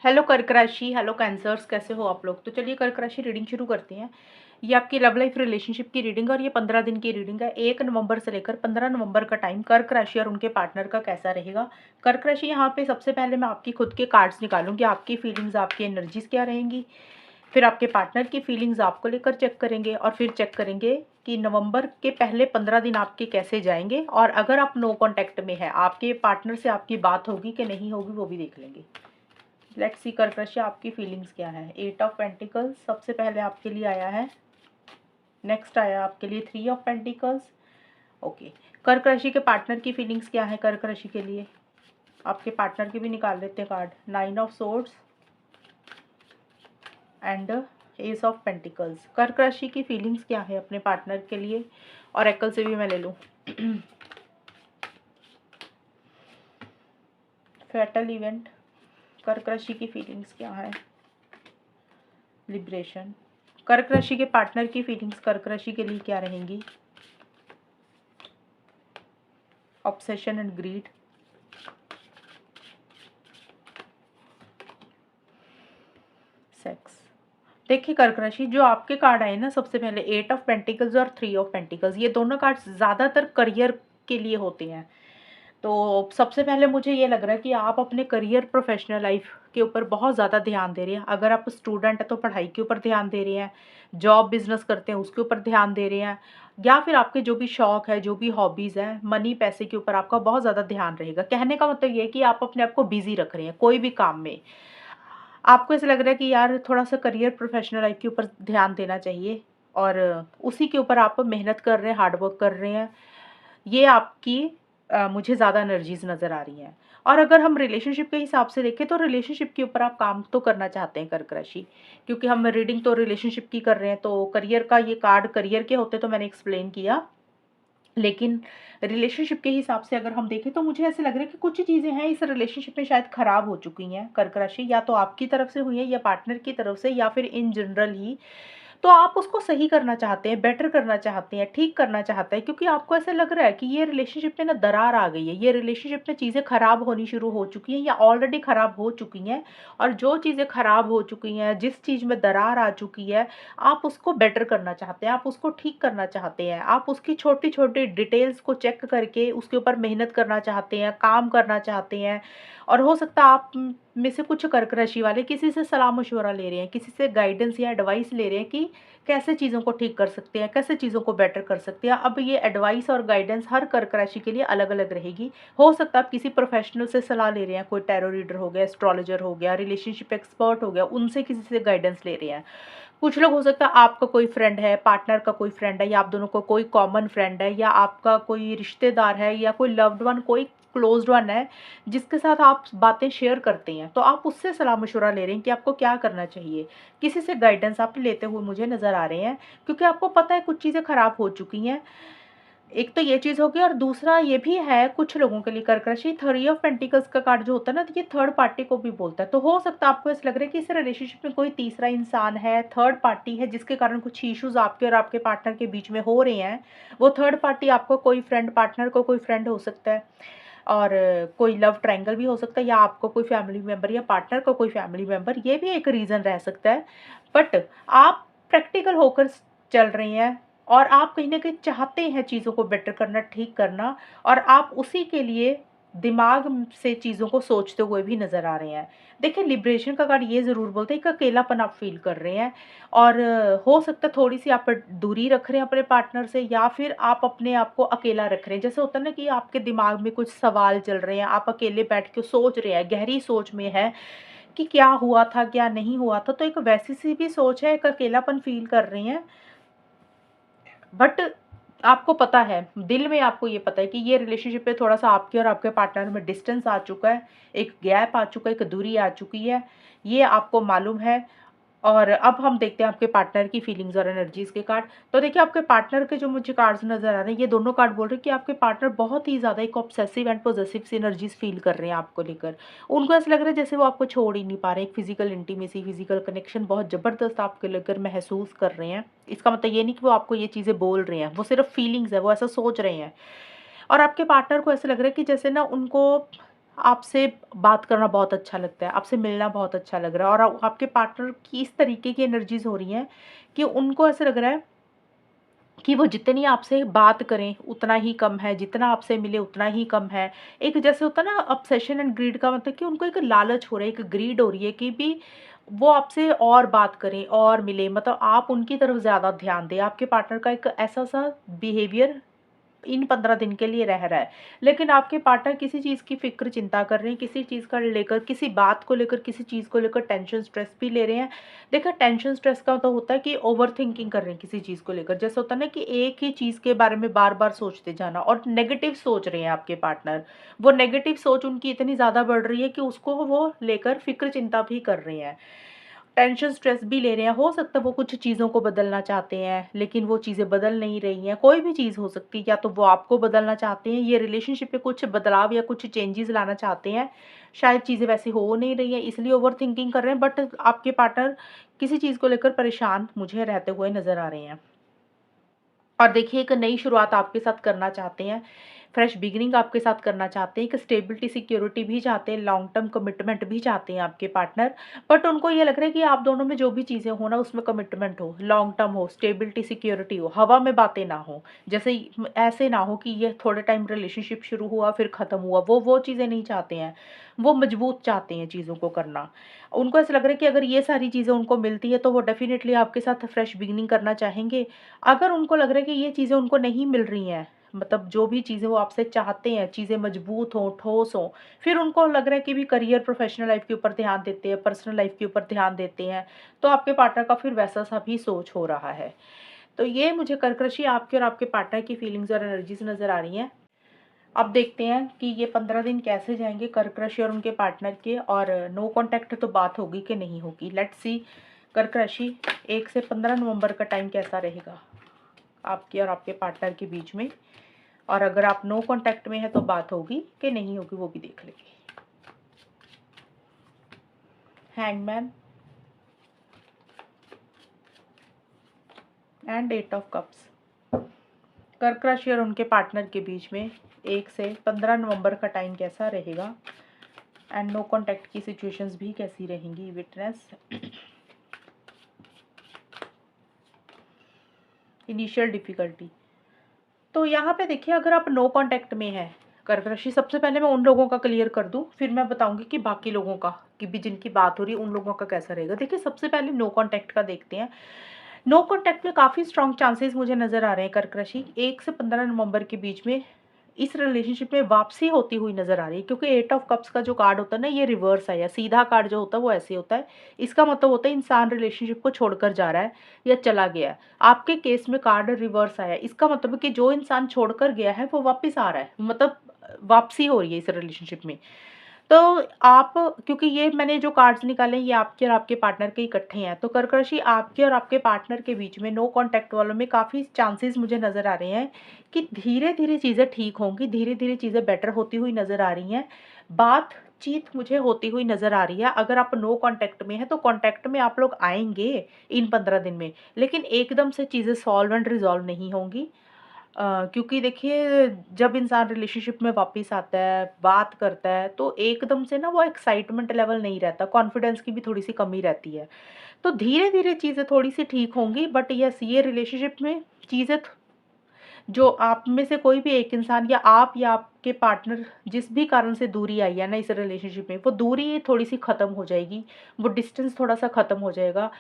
Hello कर्क राशि, hello cancers, कैसे हो आप लोग। तो चलिए कर्क राशि रीडिंग शुरू करते हैं। ये आपकी लव लाइफ रिलेशनशिप की रीडिंग है और ये 15 दिन की रीडिंग है। 1 नवंबर से लेकर 15 नवंबर का टाइम कर्क राशि और उनके पार्टनर का कैसा रहेगा। कर्क राशि, यहाँ पे सबसे पहले मैं आपकी खुद के कार्ड्स निकालूंगी, आपकी फीलिंग्स, आपकी एनर्जीज क्या रहेंगी। फिर आपके पार्टनर की फीलिंग्स आपको लेकर चेक करेंगे और फिर चेक करेंगे कि नवंबर के पहले 15 दिन आपके कैसे जाएंगे। और अगर आप नो कॉन्टैक्ट में है, आपके पार्टनर से आपकी बात होगी कि नहीं होगी वो भी देख लेंगे। लेट्स सी कर्क राशि, आपकी फीलिंग्स क्या है। 8 ऑफ पेंटिकल्स सबसे पहले आपके लिए आया है। नेक्स्ट आया आपके लिए 3 ऑफ पेंटिकल्स। ओके, कर्क राशि के पार्टनर की फीलिंग्स क्या है कर्क राशि के लिए। आपके पार्टनर के भी निकाल लेते हैं card. 9 of swords and S of pentacles. कर्क राशि की फीलिंग्स क्या है अपने पार्टनर के लिए। और एकल से भी मैं ले लूँ। फैटल इवेंट, कर्क राशि की फीलिंग्स क्या है। लिबरेशन, कर्क राशि के पार्टनर की फीलिंग्स कर्क राशि के लिए क्या रहेंगी। Obsession and greed, sex. देखिए कर्क राशि, जो आपके कार्ड आए ना सबसे पहले 8 ऑफ पेंटिकल्स और 3 ऑफ पेंटिकल्स, ये दोनों कार्ड्स ज़्यादातर करियर के लिए होते हैं। तो सबसे पहले मुझे ये लग रहा है कि आप अपने करियर, प्रोफेशनल लाइफ के ऊपर बहुत ज़्यादा ध्यान दे रहे हैं। अगर आप स्टूडेंट हैं तो पढ़ाई के ऊपर ध्यान दे रहे हैं, जॉब बिजनेस करते हैं उसके ऊपर ध्यान दे रहे हैं, या फिर आपके जो भी शौक है, जो भी हॉबीज़ हैं, मनी पैसे के ऊपर आपका बहुत ज़्यादा ध्यान रहेगा। कहने का मतलब ये है कि आप अपने आप को बिजी रख रहे हैं कोई भी काम में। आपको ऐसा लग रहा है कि यार थोड़ा सा करियर, प्रोफेशनल लाइफ के ऊपर ध्यान देना चाहिए और उसी के ऊपर आप मेहनत कर रहे हैं, हार्ड वर्क कर रहे हैं। ये आपकी मुझे ज़्यादा एनर्जीज नज़र आ रही हैं। और अगर हम रिलेशनशिप के हिसाब से देखें तो रिलेशनशिप के ऊपर आप काम तो करना चाहते हैं कर्क राशि, क्योंकि हम रीडिंग तो रिलेशनशिप की कर रहे हैं। तो करियर का ये कार्ड करियर के होते तो मैंने एक्सप्लेन किया, लेकिन रिलेशनशिप के हिसाब से अगर हम देखें तो मुझे ऐसे लग रहा है कि कुछ चीज़ें हैं इस रिलेशनशिप में शायद ख़राब हो चुकी हैं कर्क राशि, या तो आपकी तरफ से हुई है या पार्टनर की तरफ से या फिर इन जनरल ही। तो आप उसको सही करना चाहते हैं, बेटर करना चाहते हैं, ठीक करना चाहते हैं, क्योंकि आपको ऐसा लग रहा है कि ये रिलेशनशिप में ना दरार आ गई है, ये रिलेशनशिप में चीज़ें खराब होनी शुरू हो चुकी हैं या ऑलरेडी खराब हो चुकी हैं। और जो चीज़ें खराब हो चुकी हैं, जिस चीज़ में दरार आ चुकी है, आप उसको बेटर करना चाहते हैं, आप उसको ठीक करना चाहते हैं, आप उसकी छोटी छोटी डिटेल्स को चेक करके उसके ऊपर मेहनत करना चाहते हैं, काम करना चाहते हैं। और हो सकता है आप में से कुछ कर्क राशि वाले किसी से सलाह मशवरा ले रहे हैं, किसी से गाइडेंस या एडवाइस ले रहे हैं कि कैसे चीज़ों को ठीक कर सकते हैं, कैसे चीज़ों को बेटर कर सकते हैं। अब ये एडवाइस और गाइडेंस हर कर्क राशि के लिए अलग अलग रहेगी। हो सकता है आप किसी प्रोफेशनल से सलाह ले रहे हैं, कोई टैरो रीडर हो गया, एस्ट्रोलॉजर हो गया, रिलेशनशिप एक्सपर्ट हो गया, उनसे किसी से गाइडेंस ले रहे हैं। कुछ लोग हो सकता है आपका कोई फ्रेंड है, पार्टनर का कोई फ्रेंड है, या आप दोनों को कोई कॉमन फ्रेंड है, या आपका कोई रिश्तेदार है, या कोई लव्ड वन, कोई क्लोज्ड वन है जिसके साथ आप बातें शेयर करते हैं। तो आप उससे सलाह मशवरा ले रहे हैं कि आपको क्या करना चाहिए। किसी से गाइडेंस आप लेते हुए मुझे नज़र आ रहे हैं, क्योंकि आपको पता है कुछ चीज़ें खराब हो चुकी हैं। एक तो ये चीज़ होगी और दूसरा ये भी है कुछ लोगों के लिए कर्क राशि, 3 ऑफ पेंटिकल्स का कार्ड जो होता है ना, तो ये थर्ड पार्टी को भी बोलता है। तो हो सकता है आपको ऐसा लग रहा है कि इस रिलेशनशिप में कोई तीसरा इंसान है, थर्ड पार्टी है, जिसके कारण कुछ इश्यूज आपके और आपके पार्टनर के बीच में हो रहे हैं। वो थर्ड पार्टी आपको कोई फ्रेंड, पार्टनर को कोई फ्रेंड हो सकता है, और कोई लव ट्रायंगल भी हो सकता है, या आपको कोई फैमिली मेंबर या पार्टनर को कोई फैमिली मेंबर, ये भी एक रीज़न रह सकता है। बट आप प्रैक्टिकल होकर चल रहे हैं और आप कहीं ना कहीं चाहते हैं चीज़ों को बेटर करना, ठीक करना, और आप उसी के लिए दिमाग से चीज़ों को सोचते हुए भी नज़र आ रहे हैं। देखिए लिबरेशन का कार्ड ये ज़रूर बोलते हैं कि अकेलापन आप फील कर रहे हैं, और हो सकता है थोड़ी सी आप दूरी रख रहे हैं अपने पार्टनर से, या फिर आप अपने आप को अकेला रख रहे हैं। जैसे होता है ना कि आपके दिमाग में कुछ सवाल चल रहे हैं, आप अकेले बैठ के सोच रहे हैं, गहरी सोच में है कि क्या हुआ था, क्या नहीं हुआ था। तो एक वैसी सी भी सोच है, एक अकेलापन फील कर रहे हैं। बट आपको पता है, दिल में आपको ये पता है कि ये रिलेशनशिप पे थोड़ा सा आपके और आपके पार्टनर में डिस्टेंस आ चुका है, एक गैप आ चुका है, एक दूरी आ चुकी है, ये आपको मालूम है। और अब हम देखते हैं आपके पार्टनर की फीलिंग्स और एनर्जीज के कार्ड। तो देखिए आपके पार्टनर के जो मुझे कार्ड्स नजर आ रहे हैं, ये दोनों कार्ड बोल रहे हैं कि आपके पार्टनर बहुत ही ज़्यादा एक obsessive and possessive see energies feel कर रहे हैं आपको लेकर। उनको ऐसा लग रहा है जैसे वो आपको छोड़ ही नहीं पा रहे। एक फिजिकल इंटीमेसी, फिजिकल कनेक्शन बहुत ज़बरदस्त आपके लेकर महसूस कर रहे हैं। इसका मतलब ये नहीं कि वो आपको ये चीज़ें बोल रहे हैं, वो सिर्फ फीलिंग्स है, वो ऐसा सोच रहे हैं। और आपके पार्टनर को ऐसा लग रहा है कि जैसे ना उनको आपसे बात करना बहुत अच्छा लगता है, आपसे मिलना बहुत अच्छा लग रहा है और आपके पार्टनर की इस तरीके की एनर्जीज़ हो रही हैं कि उनको ऐसा लग रहा है कि वो जितनी आपसे बात करें उतना ही कम है, जितना आपसे मिले उतना ही कम है। एक जैसे होता है ना ऑब्सेशन एंड ग्रीड का मतलब कि उनको एक लालच हो रहा है, एक ग्रीड हो रही है कि भी वो आपसे और बात करें और मिले, मतलब आप उनकी तरफ ज़्यादा ध्यान दें। आपके पार्टनर का एक ऐसा-सा बिहेवियर इन 15 दिन के लिए रह रहा है। लेकिन आपके पार्टनर किसी चीज़ की फ़िक्र चिंता कर रहे हैं, किसी चीज़ का लेकर, किसी बात को लेकर, किसी चीज़ को लेकर टेंशन स्ट्रेस भी ले रहे हैं। देखिए टेंशन स्ट्रेस का तो होता है कि ओवरथिंकिंग कर रहे हैं किसी चीज़ को लेकर। जैसे होता है ना कि एक ही चीज़ के बारे में बार-बार सोचते जाना और नेगेटिव सोच रहे हैं आपके पार्टनर। वो नेगेटिव सोच उनकी इतनी ज़्यादा बढ़ रही है कि उसको वो लेकर फ़िक्र चिंता भी कर रहे हैं। टेंशन स्ट्रेस भी ले रहे हैं, हो सकता है वो कुछ चीज़ों को बदलना चाहते हैं, लेकिन वो चीज़ें बदल नहीं रही हैं, कोई भी चीज़ हो सकती है, या तो वो आपको बदलना चाहते हैं, ये रिलेशनशिप में कुछ बदलाव या कुछ चेंजेज़ लाना चाहते हैं, शायद चीज़ें वैसी हो नहीं रही हैं, इसलिए ओवरथिंकिंग कर रहे हैं, बट आपके पार्टनर किसी चीज़ को लेकर परेशान मुझे रहते हुए नज़र आ रहे हैं। और देखिए एक नई शुरुआत आपके साथ करना चाहते हैं, फ्रेश बिगिनिंग आपके साथ करना चाहते हैं, एक स्टेबिलिटी सिक्योरिटी भी चाहते हैं, लॉन्ग टर्म कमिटमेंट भी चाहते हैं आपके पार्टनर। बट उनको ये लग रहा है कि आप दोनों में जो भी चीज़ें हो ना उसमें कमिटमेंट हो, लॉन्ग टर्म हो, स्टेबिलिटी सिक्योरिटी हो, हवा में बातें ना हो। जैसे ऐसे ना हो कि ये थोड़े टाइम रिलेशनशिप शुरू हुआ फिर ख़त्म हुआ, वो चीज़ें नहीं चाहते हैं। वो मजबूत चाहते हैं चीज़ों को करना। उनको ऐसा लग रहा है कि अगर ये सारी चीज़ें उनको मिलती है तो वो डेफ़िनिटली आपके साथ फ्रेश बिगिनिंग करना चाहेंगे। अगर उनको लग रहा है कि ये चीज़ें उनको नहीं मिल रही हैं, मतलब जो भी चीज़ें वो आपसे चाहते हैं, चीज़ें मजबूत हों, ठोस हों, फिर उनको लग रहा है कि भी करियर, प्रोफ़ेशनल लाइफ़ के ऊपर ध्यान देते हैं, पर्सनल लाइफ़ के ऊपर ध्यान देते हैं, तो आपके पार्टनर का फिर वैसा-सा भी सोच हो रहा है। तो ये मुझे कर्क राशि आपके और आपके पार्टनर की फीलिंग्स और एनर्जीज़ नज़र आ रही हैं। अब देखते हैं कि ये 15 दिन कैसे जाएँगे कर्क राशि और उनके पार्टनर के, और नो कॉन्टैक्ट तो बात होगी कि नहीं होगी। लेट्स सी कर्क राशि 1 से 15 नवंबर का टाइम कैसा रहेगा आपके और आपके पार्टनर के बीच में, और अगर आप नो कॉन्टैक्ट में हैं तो बात होगी कि नहीं होगी वो भी देख लेंगे। Hangman and 8 of cups. कर्क राशि और उनके पार्टनर के बीच में 1 से 15 नवंबर का टाइम कैसा रहेगा एंड नो कॉन्टैक्ट की सिचुएशंस भी कैसी रहेंगी। Witness, initial difficulty. तो यहाँ पे देखिए अगर आप नो कॉन्टैक्ट में हैं कर्क राशि, सबसे पहले मैं उन लोगों का क्लियर कर दूँ, फिर मैं बताऊँगी कि बाकी लोगों का, कि भी जिनकी बात हो रही है उन लोगों का कैसा रहेगा। देखिए सबसे पहले नो कॉन्टैक्ट का देखते हैं। नो कॉन्टैक्ट में काफ़ी स्ट्रॉन्ग चांसेस मुझे नज़र आ रहे हैं कर्क राशि। 1 से 15 नवंबर के बीच में इस रिलेशनशिप में वापसी होती हुई नज़र आ रही है, क्योंकि 8 ऑफ कप्स का जो कार्ड होता है ना ये रिवर्स है, या सीधा कार्ड जो होता है वो ऐसे होता है। इसका मतलब होता है इंसान रिलेशनशिप को छोड़कर जा रहा है या चला गया है। आपके केस में कार्ड रिवर्स आया है, इसका मतलब है कि जो इंसान छोड़कर गया है वो वापस आ रहा है, मतलब वापसी हो रही है इस रिलेशनशिप में। तो आप, क्योंकि ये मैंने जो कार्ड्स निकाले हैं ये आपके और आपके पार्टनर के इकट्ठे हैं, तो कर्क राशि आपके और आपके पार्टनर के बीच में नो कॉन्टैक्ट वालों में काफ़ी चांसेस मुझे नज़र आ रहे हैं कि धीरे-धीरे चीज़ें ठीक होंगी, धीरे-धीरे चीज़ें बेटर होती हुई नज़र आ रही हैं। बातचीत मुझे होती हुई नज़र आ रही है। अगर आप नो कॉन्टैक्ट में हैं तो कॉन्टैक्ट में आप लोग आएँगे इन 15 दिन में, लेकिन एकदम से चीज़ें सॉल्व एंड रिज़ॉल्व नहीं होंगी। क्योंकि देखिए जब इंसान रिलेशनशिप में वापस आता है, बात करता है, तो एकदम से ना वो एक्साइटमेंट लेवल नहीं रहता, कॉन्फिडेंस की भी थोड़ी-सी कमी रहती है। तो धीरे-धीरे चीज़ें थोड़ी-सी ठीक होंगी, बट येस ये रिलेशनशिप में चीज़ें जो आप में से कोई भी एक इंसान या आप या आपके पार्टनर जिस भी कारण से दूरी आई है ना इस रिलेशनशिप में, वो दूरी थोड़ी-सी ख़त्म हो जाएगी, वो डिस्टेंस थोड़ा-सा ख़त्म हो जाएगा।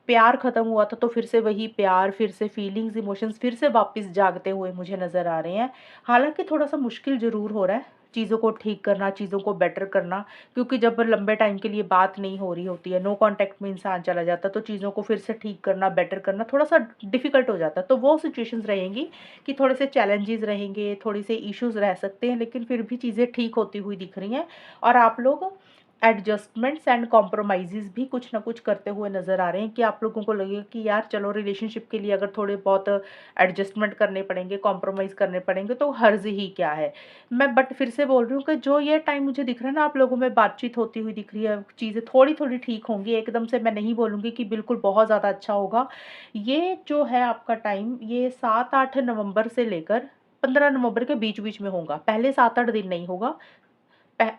प्यार ख़त्म हुआ था तो फिर से वही प्यार, फिर से फीलिंग्स, इमोशंस फिर से वापस जागते हुए मुझे नज़र आ रहे हैं। हालाँकि थोड़ा-सा मुश्किल ज़रूर हो रहा है, चीज़ों को ठीक करना, चीज़ों को बेटर करना, क्योंकि जब लंबे टाइम के लिए बात नहीं हो रही होती है, नो कॉन्टैक्ट में इंसान चला जाता है, तो चीज़ों को फिर से ठीक करना, बेटर करना थोड़ा-सा डिफ़िकल्ट हो जाता है। तो वो सिचुएशंस रहेंगी कि थोड़े से चैलेंजेस रहेंगे, थोड़े से इश्यूज़ रह सकते हैं, लेकिन फिर भी चीज़ें ठीक होती हुई दिख रही हैं, और आप लोग एडजस्टमेंट्स एंड कॉम्प्रोमाइज़ेज़ भी कुछ ना कुछ करते हुए नज़र आ रहे हैं कि आप लोगों को लगेगा कि यार चलो रिलेशनशिप के लिए अगर थोड़े बहुत एडजस्टमेंट करने पड़ेंगे, कॉम्प्रोमाइज़ करने पड़ेंगे तो हर्ज़ ही क्या है। मैं बट फिर से बोल रही हूँ कि जो ये टाइम मुझे दिख रहा है ना आप लोगों में बातचीत होती हुई दिख रही है, चीज़ें थोड़ी-थोड़ी ठीक होंगी, एकदम से मैं नहीं बोलूँगी कि बिल्कुल बहुत ज़्यादा अच्छा होगा। ये जो है आपका टाइम, ये 7-8 नवंबर से लेकर 15 नवंबर के बीच-बीच में होगा। पहले 7-8 दिन नहीं होगा,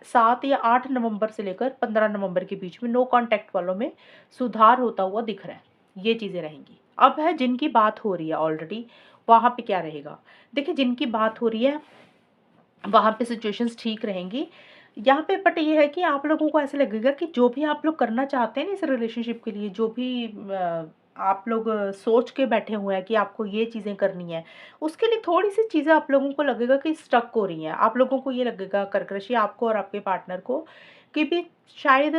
7 या 8 नवंबर से लेकर 15 नवंबर के बीच में नो कॉन्टैक्ट वालों में सुधार होता हुआ दिख रहा है। ये चीज़ें रहेंगी। अब है जिनकी बात हो रही है ऑलरेडी, वहाँ पे क्या रहेगा? देखिए जिनकी बात हो रही है, वहाँ पे सिचुएशंस ठीक रहेंगी। यहाँ पे बट ये है कि आप लोगों को ऐसा लगेगा कि जो भी आप लोग करना चाहते हैं ना इस रिलेशनशिप के लिए, जो भी आप लोग सोच के बैठे हुए हैं कि आपको ये चीज़ें करनी है, उसके लिए थोड़ी-सी चीज़ें आप लोगों को लगेगा कि स्टक हो रही हैं। आप लोगों को ये लगेगा कर्क राशि, आपको और आपके पार्टनर को, कि भी शायद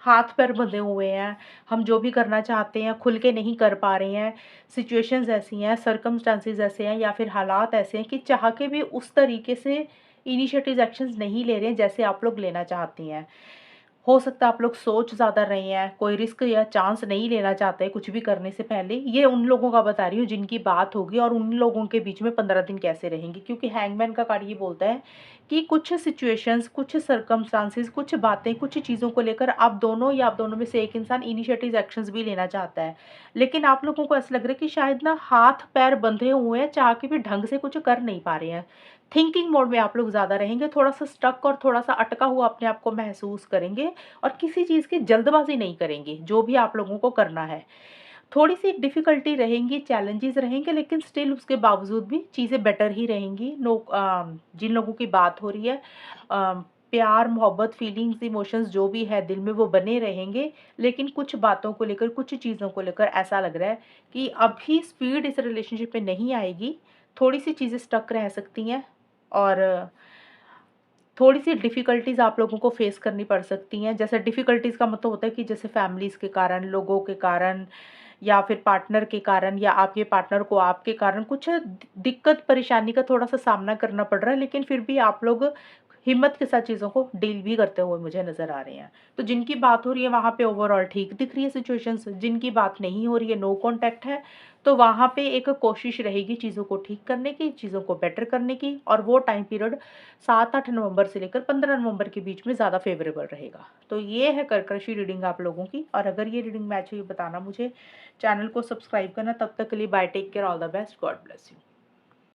हाथ-पैर बँधे हुए हैं, हम जो भी करना चाहते हैं खुल के नहीं कर पा रहे हैं, सिचुएशंस ऐसी हैं, सर्कमस्टेंसेस ऐसे हैं या फिर हालात ऐसे हैं कि चाह के भी उस तरीके से इनिशिएटिव एक्शंस नहीं ले रहे हैं जैसे आप लोग लेना चाहती हैं। हो सकता है आप लोग सोच ज़्यादा रहे हैं, कोई रिस्क या चांस नहीं लेना चाहते कुछ भी करने से पहले। ये उन लोगों का बता रही हूँ जिनकी बात होगी, और उन लोगों के बीच में 15 दिन कैसे रहेंगी, क्योंकि हैंगमैन का कार्ड ये बोलता है कि कुछ सिचुएशंस, कुछ सर्कमस्टांसेस, कुछ बातें, कुछ चीज़ों को लेकर आप दोनों या आप दोनों में से एक इंसान इनिशिएटिव एक्शंस भी लेना चाहता है। लेकिन आप लोगों को ऐसा लग रहा है कि शायद ना हाथ-पैर बंधे हुए हैं, चाह के भी ढंग से कुछ कर नहीं पा रहे हैं। थिंकिंग मोड में आप लोग ज़्यादा रहेंगे, थोड़ा-सा स्टक और थोड़ा-सा अटका हुआ अपने आप को महसूस करेंगे, और किसी चीज़ की जल्दबाज़ी नहीं करेंगे, जो भी आप लोगों को करना है। थोड़ी-सी डिफ़िकल्टी रहेंगी, चैलेंजेस रहेंगे, लेकिन स्टिल उसके बावजूद भी चीज़ें बेटर ही रहेंगी। जिन लोगों की बात हो रही है, प्यार, मोहब्बत, फीलिंग्स, इमोशंस जो भी है दिल में वो बने रहेंगे, लेकिन कुछ बातों को लेकर, कुछ चीज़ों को लेकर ऐसा लग रहा है कि अभी स्पीड इस रिलेशनशिप में नहीं आएगी, थोड़ी-सी चीज़ें स्टक रह सकती हैं, और थोड़ी-सी डिफ़िकल्टीज़ आप लोगों को फ़ेस करनी पड़ सकती हैं। जैसे डिफ़िकल्टीज़ का मतलब होता है कि जैसे फैमिलीज़ के कारण, लोगों के कारण, या फिर पार्टनर के कारण, या आपके पार्टनर को आपके कारण कुछ दिक्कत, परेशानी का थोड़ा-सा सामना करना पड़ रहा है, लेकिन फिर भी आप लोग हिम्मत के साथ चीज़ों को डील भी करते हुए मुझे नज़र आ रहे हैं। तो जिनकी बात हो रही है वहाँ पे ओवरऑल ठीक दिख रही है सिचुएशंस, जिनकी बात नहीं हो रही है, नो कॉन्टैक्ट है, तो वहाँ पे एक कोशिश रहेगी चीज़ों को ठीक करने की, चीज़ों को बेटर करने की, और वो टाइम पीरियड 7-8 नवंबर से लेकर 15 नवंबर के बीच में ज़्यादा फ़ेवरेबल रहेगा। तो ये है कर्क राशि रीडिंग आप लोगों की, और अगर ये रीडिंग मैच हुई बताना मुझे। चैनल को सब्सक्राइब करना। तब तक के लिए bye, take care, all the best, God bless you.